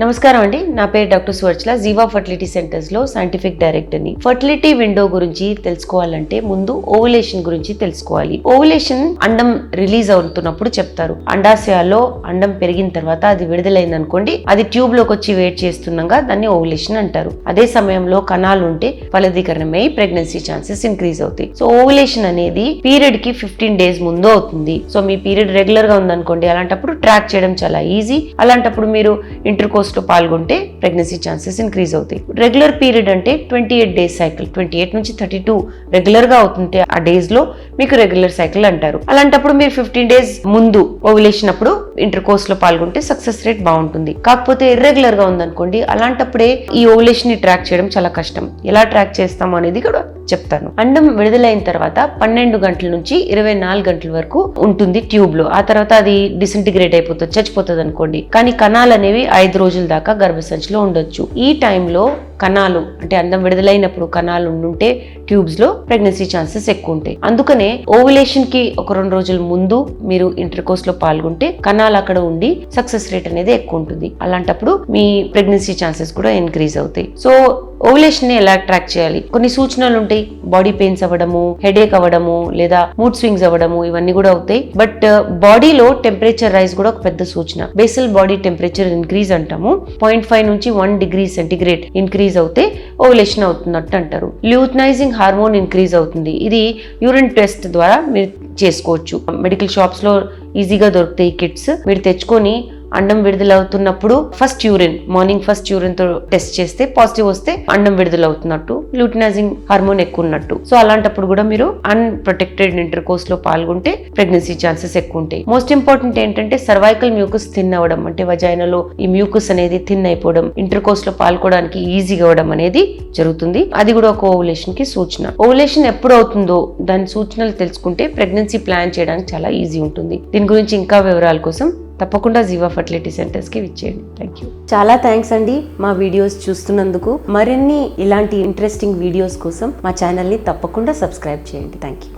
నమస్కారం అండి, నా పేరు డాక్టర్ సువర్చల, జీవా ఫర్టిలిటీ సెంటర్స్ లో సైంటిఫిక్ డైరెక్టర్ని. ఫర్టిలిటీ విండో గురించి తెలుసుకోవాలంటే ముందు ఓవులేషన్ గురించి తెలుసుకోవాలి. ఓవులేషన్ అండం రిలీజ్ అవుతున్నప్పుడు చెప్తారు. అండాశయాల్లో అండం పెరిగిన తర్వాత అది విడుదలైంది అనుకోండి, అది ట్యూబ్ లోకి వచ్చి వెయిట్ చేస్తుండగా దాన్ని ఓవులేషన్ అంటారు. అదే సమయంలో కణాలు ఉంటే ఫలదీకరణమై ప్రెగ్నెన్సీ ఛాన్సెస్ ఇంక్రీజ్ అవుతాయి. సో ఓవులేషన్ అనేది పీరియడ్ కి 15 days ముందు అవుతుంది. సో మీ పీరియడ్ రెగ్యులర్ గా ఉందనుకోండి, అలాంటప్పుడు ట్రాక్ చేయడం చాలా ఈజీ. అలాంటప్పుడు మీరు ఇంటర్కోర్స్ లో పాల్గొంటే ప్రెగ్నెన్సీ ఛాన్సెస్ ఇంక్రీజ్ అవుతాయి. రెగ్యులర్ పీరియడ్ అంటే 28 days సైకిల్, 28 నుంచి 32 రెగ్యులర్ గా అవుతుంటే ఆ డేస్ లో మీకు రెగ్యులర్ సైకిల్ అంటారు. అలాంటప్పుడు మీరు 15 days ముందు ఓవులేషన్ అప్పుడు ఇంటర్కోర్స్ లో పాల్గొంటే సక్సెస్ రేట్ బాగుంటుంది. కాకపోతే ఇర్రెగ్యులర్ గా ఉందనుకోండి, అలాంటప్పుడే ఈ ఓవులేషన్ ని ట్రాక్ చేయడం చాలా కష్టం. ఎలా ట్రాక్ చేస్తాము అనేది కూడా చెప్తాను. అండం విడుదలైన తర్వాత 12 గంటల నుంచి 24 గంటల వరకు ఉంటుంది ట్యూబ్ లో. ఆ తర్వాత అది డిసింటిగ్రేట్ అయిపోతుంది, చచ్చిపోతుంది అనుకోండి. కానీ కణాలు అనేవి 5 రోజుల దాకా గర్భసంచిలో ఉండొచ్చు. ఈ టైంలో కణాలు అంటే అండం విడుదలైనప్పుడు కణాలు ఉంటే ట్యూబ్స్ లో ప్రెగ్నెన్సీ ఛాన్సెస్ ఎక్కువ ఉంటాయి. అందుకనే ఓవులేషన్ కి ఒక 2 రోజుల ముందు మీరు ఇంటర్కోర్స్ లో పాల్గొంటే కణాలు అక్కడ ఉండి సక్సెస్ రేట్ అనేది ఎక్కువ ఉంటుంది. అలాంటప్పుడు మీ ప్రెగ్నెన్సీ ఛాన్సెస్ కూడా ఇంక్రీజ్ అవుతాయి. సో ఓవులేషన్ ని ఎలా ట్రాక్ చేయాలి? కొన్ని సూచనలు ఉంటాయి. బాడీ పెయిన్స్ అవ్వడము, హెడేక్ అవ్వడము, లేదా మూడ్ స్వింగ్స్ అవ్వడము, ఇవన్నీ కూడా అవుతాయి. బట్ బాడీలో టెంపరేచర్ రైజ్ కూడా ఒక పెద్ద సూచన. బేసల్ బాడీ టెంపరేచర్ ఇంక్రీజ్ అంటాము. 0.5 నుంచి 1 degree సెంటిగ్రేడ్ ఇంక్రీజ్ అవుతే ఓవులేషన్ అవుతున్నట్టు అంటారు. ల్యూటనైజింగ్ హార్మోన్ ఇంక్రీజ్ అవుతుంది. ఇది యూరిన్ టెస్ట్ ద్వారా మీరు చేసుకోవచ్చు. మెడికల్ షాప్స్ లో ఈజీగా దొరుకుతాయి కిట్స్. మీరు తెచ్చుకొని అండం విడుదలవుతున్నప్పుడు మార్నింగ్ ఫస్ట్ యూరిన్ తో టెస్ట్ చేస్తే పాజిటివ్ వస్తే అండం విడుదలవుతున్నట్టు, ల్యూటనైజింగ్ హార్మోన్ ఎక్కువ ఉన్నట్టు. సో అలాంటప్పుడు కూడా మీరు అన్ప్రొటెక్టెడ్ ఇంటర్కోర్స్ లో పాల్గొంటే ప్రెగ్నెన్సీ ఛాన్సెస్ ఎక్కువ ఉంటాయి. మోస్ట్ ఇంపార్టెంట్ ఏంటంటే సర్వైకల్ మ్యూకస్ థిన్ అవ్వడం, అంటే వజైనాలో ఈ మ్యూకస్ అనేది థిన్ అయిపోవడం, ఇంటర్కోర్స్ లో పాల్గొనడానికి ఈజీగా అవ్వడం అనేది జరుగుతుంది. అది కూడా ఒక ఓవులేషన్ కి సూచన. ఓవులేషన్ ఎప్పుడు అవుతుందో దాని సూచనలు తెలుసుకుంటే ప్రెగ్నెన్సీ ప్లాన్ చేయడానికి చాలా ఈజీ ఉంటుంది. దీని గురించి ఇంకా వివరాల కోసం తప్పకుండా జీవా ఫర్టిలిటీ సెంటర్స్ కి విచ్చేయండి. Thank you. చాలా థ్యాంక్స్ అండి మా వీడియోస్ చూస్తున్నందుకు. మరిన్ని ఇలాంటి ఇంట్రెస్టింగ్ వీడియోస్ కోసం మా ఛానల్ ని తప్పకుండా సబ్స్క్రైబ్ చేయండి. Thank you.